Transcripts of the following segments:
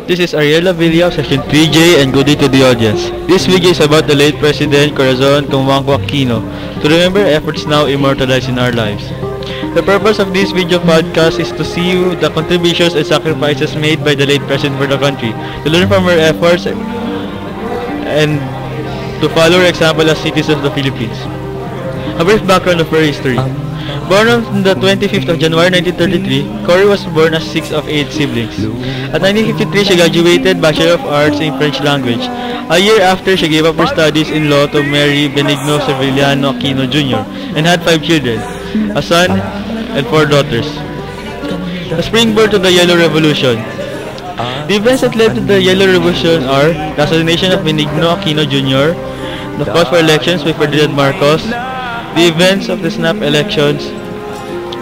This is Ariel Villa of Section 3J and good day to the audience. This video is about the late President Corazon Cojuangco Aquino to remember efforts now immortalized in our lives. The purpose of this video podcast is to see the contributions and sacrifices made by the late President for the country, to learn from her efforts and to follow her example as citizens of the Philippines. A brief background of her history. Born on the 25th of January 1933, Cory was born as 6th of 8 siblings. At 1953, she graduated Bachelor of Arts in French Language. A year after, she gave up her studies in law to marry Benigno Sevillano Aquino Jr. and had 5 children, a son and 4 daughters. The springboard to the Yellow Revolution. The events that led to the Yellow Revolution are the assassination of Benigno Aquino Jr., the calls for elections by Ferdinand Marcos, the events of the snap elections,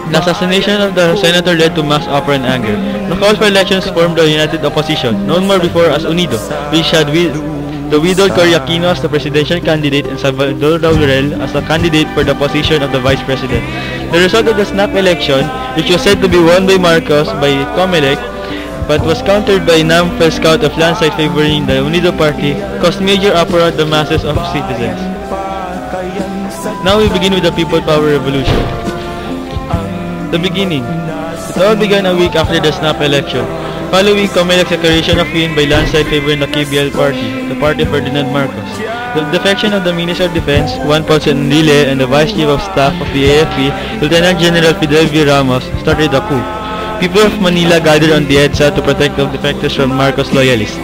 the assassination of the senator led to mass uproar and anger. The calls for elections formed the United Opposition, known more before as UNIDO, which had the widowed Cory Aquino as the presidential candidate and Salvador Laurel as the candidate for the position of the vice president. The result of the snap election, which was said to be won by Marcos by COMELEC, but was countered by NAM Scout of landslide favoring the UNIDO party, caused major uproar at the masses of citizens. Now we begin with the People Power Revolution. The beginning. It all began a week after the snap election, following COMELEC's declaration of win by landslide favoring the KBL party, the party of Ferdinand Marcos. The defection of the Minister of Defense, Juan Ponce Enrile, and the Vice Chief of Staff of the AFP, Lieutenant General Fidel V. Ramos, started the coup. People of Manila gathered on the EDSA to protect the defectors from Marcos loyalists.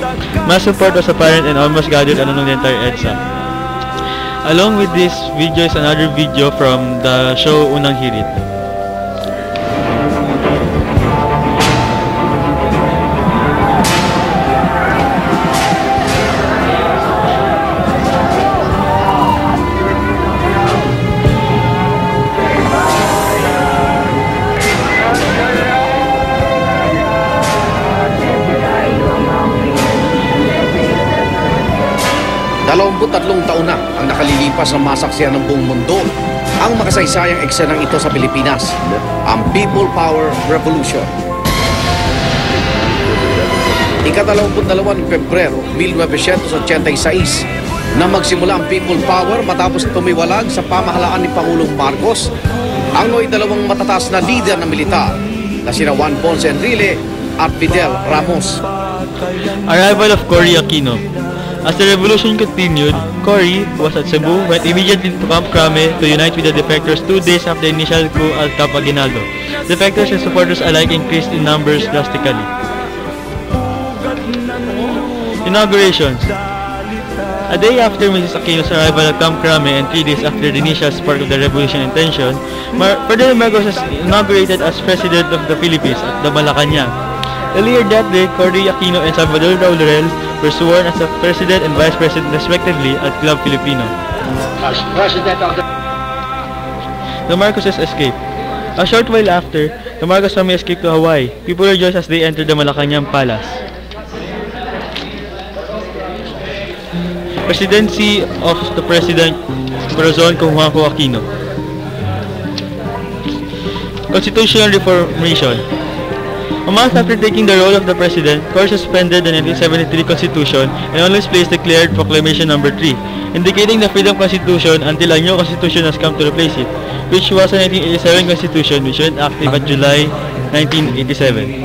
Mass support was apparent and almost gathered along the entire EDSA. Along with this video is another video from the show Unang Hirit. Tatlong taon na ang nakalilipas ng masaksihan ng buong mundo ang makasaysayang eksenang ito sa Pilipinas, ang People Power Revolution. Ika-22 ng Pebrero 1986 na magsimula ang People Power matapos tumiwalag sa pamahalaan ni Pangulong Marcos ang dalawang matataas na lider ng militar na sina Juan Ponce Enrile at Fidel Ramos. Arrival of Cory Aquino. As the revolution continued, Cory, who was at Cebu, went immediately to Camp Crame to unite with the defectors 2 days after the initial coup at Camp Aguinaldo. Defectors and supporters alike increased in numbers drastically. Inaugurations. A day after Mrs. Aquino's arrival at Camp Crame and 3 days after the initial spark of the revolution in tension, Ferdinand Marcos was inaugurated as President of the Philippines at the Malacanang. Earlier that day, Cory Aquino and Salvador Laurel were sworn as the President and Vice President respectively at Club Filipino. As President of the Marcoses escape. A short while after, the Marcos family escaped to Hawaii. People rejoiced as they entered the Malacanang Palace. Presidency of the President Corazon Cojuangco Aquino. Constitutional Reformation. A month after taking the role of the President, Cory suspended the 1973 Constitution and always placed declared Proclamation No. 3, indicating the Freedom Constitution until a new Constitution has come to replace it, which was the 1987 Constitution, which went active at July 1987.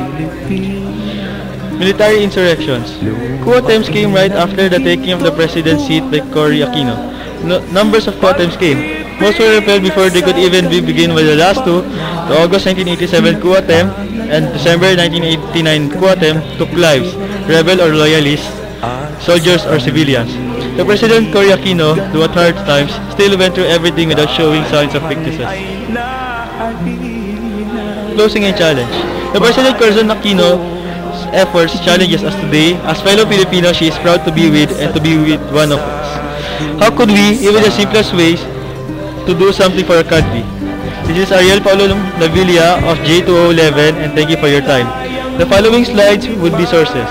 Military insurrections. Coup attempts came right after the taking of the President's seat by Cory Aquino. Numbers of coup attempts came. Most were repelled before they could even begin with the last two. The August 1987 coup attempt and December 1989 coup attempt took lives, rebel or loyalists, soldiers or civilians. The President Cory Aquino, though at hard times, still went through everything without showing signs of weaknesses. Closing and challenge. The President Corazon Aquino's efforts challenges us today. As fellow Filipinos, she is proud to be with and to be with one of us. How could we, even the simplest ways, to do something for our country? This is Ariel Paulo Navilla of J2011 and thank you for your time. The following slides would be sources.